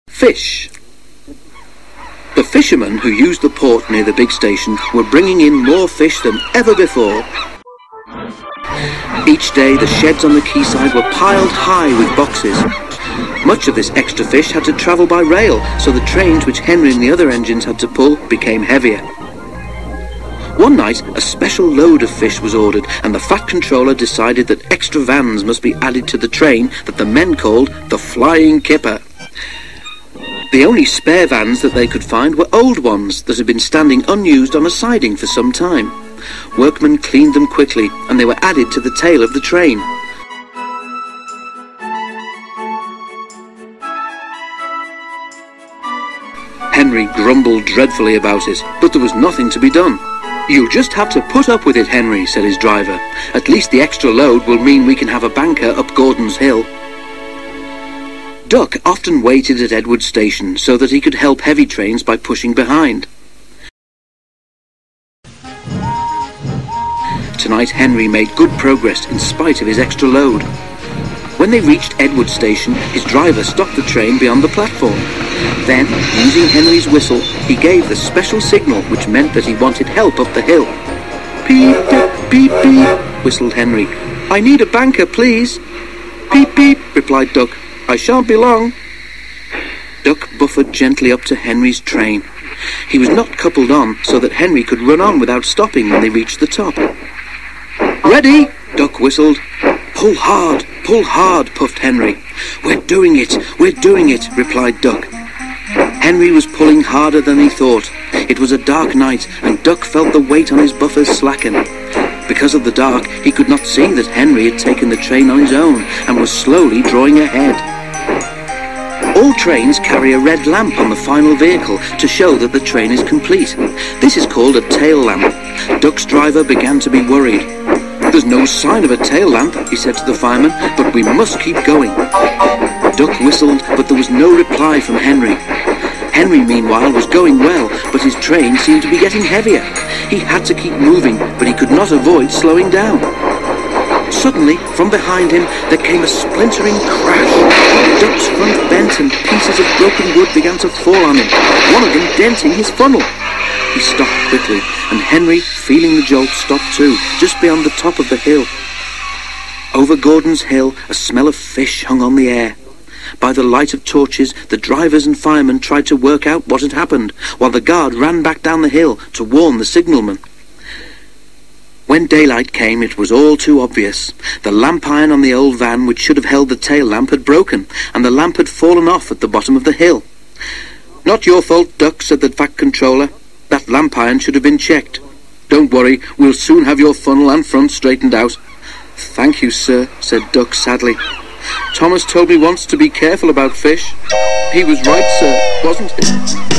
Fish. The fishermen who used the port near the big station were bringing in more fish than ever before. Each day the sheds on the quayside were piled high with boxes. Much of this extra fish had to travel by rail, so the trains which Henry and the other engines had to pull became heavier. One night a special load of fish was ordered, and the Fat Controller decided that extra vans must be added to the train that the men called the Flying Kipper. The only spare vans that they could find were old ones that had been standing unused on a siding for some time. Workmen cleaned them quickly, and they were added to the tail of the train. Henry grumbled dreadfully about it, but there was nothing to be done. "You'll just have to put up with it, Henry," said his driver. "At least the extra load will mean we can have a banker up Gordon's Hill." Duck often waited at Edward Station so that he could help heavy trains by pushing behind. Tonight Henry made good progress in spite of his extra load. When they reached Edward Station, his driver stopped the train beyond the platform. Then, using Henry's whistle, he gave the special signal which meant that he wanted help up the hill. "Beep, beep, beep, beep," whistled Henry. "I need a banker, please." "Beep, beep," replied Duck. "I shan't be long." Duck buffered gently up to Henry's train. He was not coupled on so that Henry could run on without stopping when they reached the top. "Ready?" Duck whistled. "Pull hard," puffed Henry. We're doing it," replied Duck. Henry was pulling harder than he thought. It was a dark night, and Duck felt the weight on his buffers slacken. Because of the dark, he could not see that Henry had taken the train on his own and was slowly drawing ahead. All trains carry a red lamp on the final vehicle to show that the train is complete. This is called a tail lamp. Duck's driver began to be worried. "There's no sign of a tail lamp," he said to the fireman, "but we must keep going." Duck whistled, but there was no reply from Henry. Henry, meanwhile, was going well, but his train seemed to be getting heavier. He had to keep moving, but he could not avoid slowing down. Suddenly, from behind him, there came a splintering crash. Duck's front bent and pieces of broken wood began to fall on him, one of them denting his funnel. He stopped quickly, and Henry, feeling the jolt, stopped too, just beyond the top of the hill. Over Gordon's Hill, a smell of fish hung on the air. By the light of torches, the drivers and firemen tried to work out what had happened, while the guard ran back down the hill to warn the signalman. When daylight came, it was all too obvious. The lamp iron on the old van, which should have held the tail lamp, had broken, and the lamp had fallen off at the bottom of the hill. "Not your fault, Duck," said the Fat Controller. "That lamp iron should have been checked. Don't worry, we'll soon have your funnel and front straightened out." "Thank you, sir," said Duck sadly. "Thomas told me once to be careful about fish." "He was right, sir, wasn't he?"